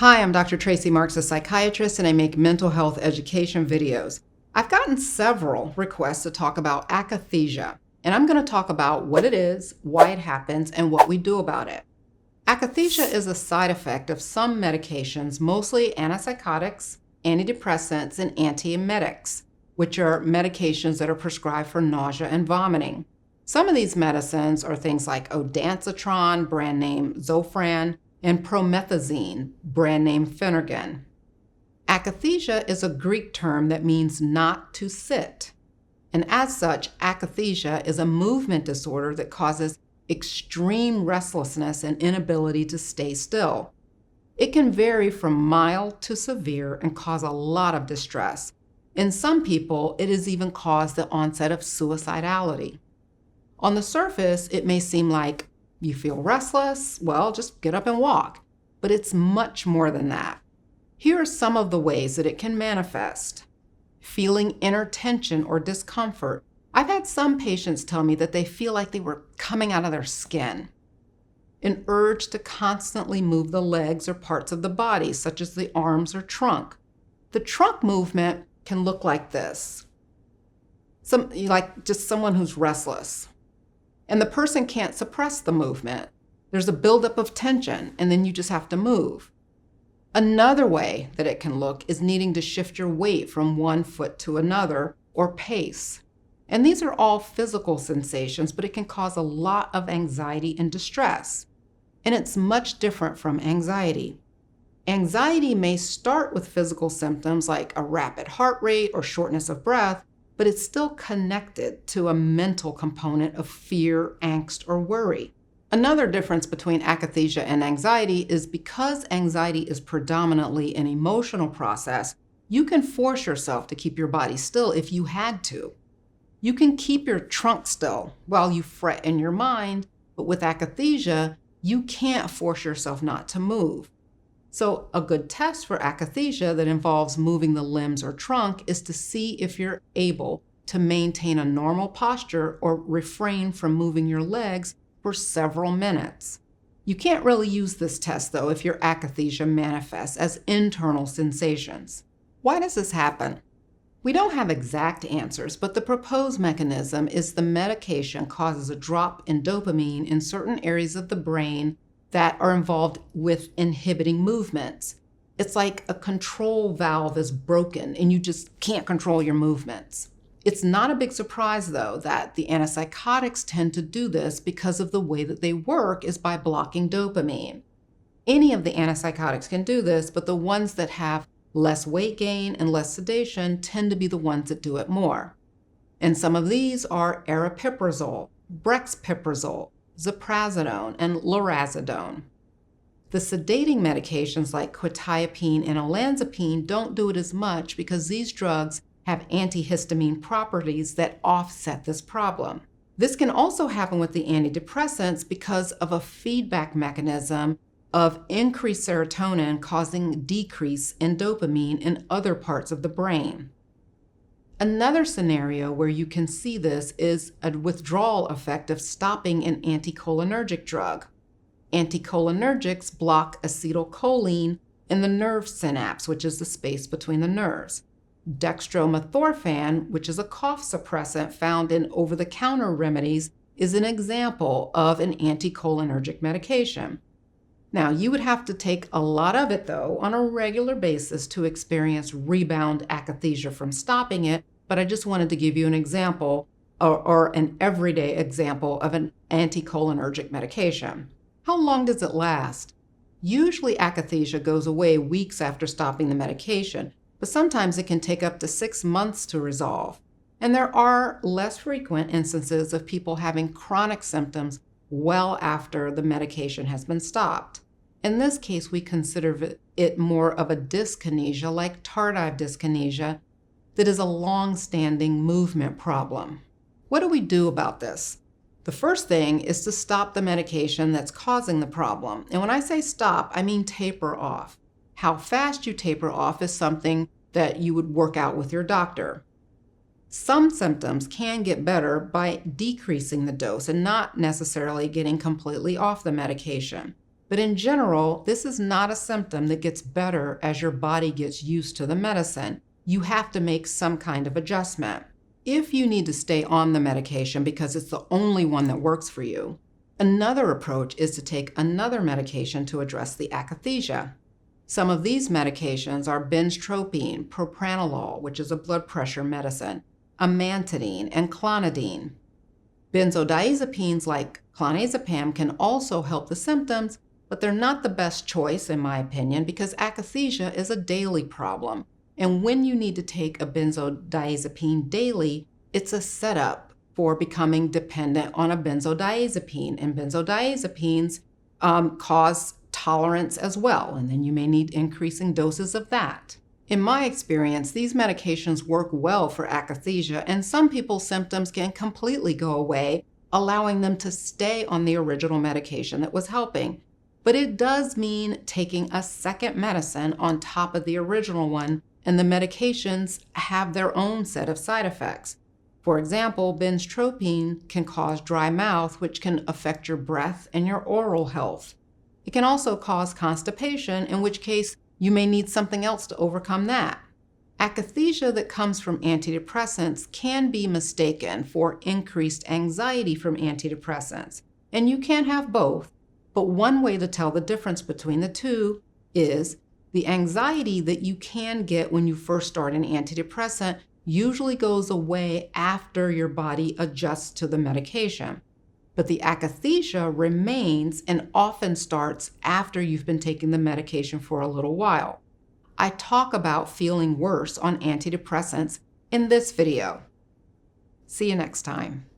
Hi, I'm Dr. Tracey Marks, a psychiatrist, and I make mental health education videos. I've gotten several requests to talk about akathisia, and I'm going to talk about what it is, why it happens, and what we do about it. Akathisia is a side effect of some medications, mostly antipsychotics, antidepressants, and antiemetics, which are medications that are prescribed for nausea and vomiting. Some of these medicines are things like Odansetron, brand name Zofran, and Promethazine, brand name Phenergan. Akathisia is a Greek term that means not to sit. And as such, akathisia is a movement disorder that causes extreme restlessness and inability to stay still. It can vary from mild to severe and cause a lot of distress. In some people, it has even caused the onset of suicidality. On the surface, it may seem like you feel restless, well, just get up and walk. But it's much more than that. Here are some of the ways that it can manifest. Feeling inner tension or discomfort. I've had some patients tell me that they feel like they were coming out of their skin. An urge to constantly move the legs or parts of the body, such as the arms or trunk. The trunk movement can look like this. Like just someone who's restless. And the person can't suppress the movement. There's a buildup of tension, and then you just have to move. Another way that it can look is needing to shift your weight from one foot to another, or pace. And these are all physical sensations, but it can cause a lot of anxiety and distress. And it's much different from anxiety. Anxiety may start with physical symptoms like a rapid heart rate or shortness of breath, but it's still connected to a mental component of fear, angst, or worry. Another difference between akathisia and anxiety is because anxiety is predominantly an emotional process, you can force yourself to keep your body still if you had to. You can keep your trunk still while you fret in your mind, but with akathisia, you can't force yourself not to move. So a good test for akathisia that involves moving the limbs or trunk is to see if you're able to maintain a normal posture or refrain from moving your legs for several minutes. You can't really use this test, though, if your akathisia manifests as internal sensations. Why does this happen? We don't have exact answers, but the proposed mechanism is the medication causes a drop in dopamine in certain areas of the brain that are involved with inhibiting movements. It's like a control valve is broken and you just can't control your movements. It's not a big surprise, though, that the antipsychotics tend to do this because of the way that they work is by blocking dopamine. Any of the antipsychotics can do this, but the ones that have less weight gain and less sedation tend to be the ones that do it more. And some of these are aripiprazole, Brexpiprazole, ziprasidone, and lorazepam. The sedating medications like quetiapine and olanzapine don't do it as much because these drugs have antihistamine properties that offset this problem. This can also happen with the antidepressants because of a feedback mechanism of increased serotonin causing decrease in dopamine in other parts of the brain. Another scenario where you can see this is a withdrawal effect of stopping an anticholinergic drug. Anticholinergics block acetylcholine in the nerve synapse, which is the space between the nerves. Dextromethorphan, which is a cough suppressant found in over-the-counter remedies, is an example of an anticholinergic medication. Now, you would have to take a lot of it, though, on a regular basis to experience rebound akathisia from stopping it, but I just wanted to give you an example or an everyday example of an anticholinergic medication. How long does it last? Usually akathisia goes away weeks after stopping the medication, but sometimes it can take up to 6 months to resolve. And there are less frequent instances of people having chronic symptoms well after the medication has been stopped. In this case, we consider it more of a dyskinesia, like tardive dyskinesia, that is a long-standing movement problem. What do we do about this? The first thing is to stop the medication that's causing the problem. And when I say stop, I mean taper off. How fast you taper off is something that you would work out with your doctor. Some symptoms can get better by decreasing the dose and not necessarily getting completely off the medication. But in general, this is not a symptom that gets better as your body gets used to the medicine. You have to make some kind of adjustment. If you need to stay on the medication because it's the only one that works for you, another approach is to take another medication to address the akathisia. Some of these medications are benztropine, propranolol, which is a blood pressure medicine, amantadine, and clonidine. Benzodiazepines like clonazepam can also help the symptoms, but they're not the best choice in my opinion because akathisia is a daily problem. And when you need to take a benzodiazepine daily, it's a setup for becoming dependent on a benzodiazepine. And benzodiazepines cause tolerance as well, and then you may need increasing doses of that. In my experience, these medications work well for akathisia, and some people's symptoms can completely go away, allowing them to stay on the original medication that was helping. But it does mean taking a second medicine on top of the original one, and the medications have their own set of side effects. For example, benztropine can cause dry mouth, which can affect your breath and your oral health. It can also cause constipation, in which case you may need something else to overcome that. Akathisia that comes from antidepressants can be mistaken for increased anxiety from antidepressants, and you can have both, but one way to tell the difference between the two is the anxiety that you can get when you first start an antidepressant usually goes away after your body adjusts to the medication. But the akathisia remains and often starts after you've been taking the medication for a little while. I talk about feeling worse on antidepressants in this video. See you next time.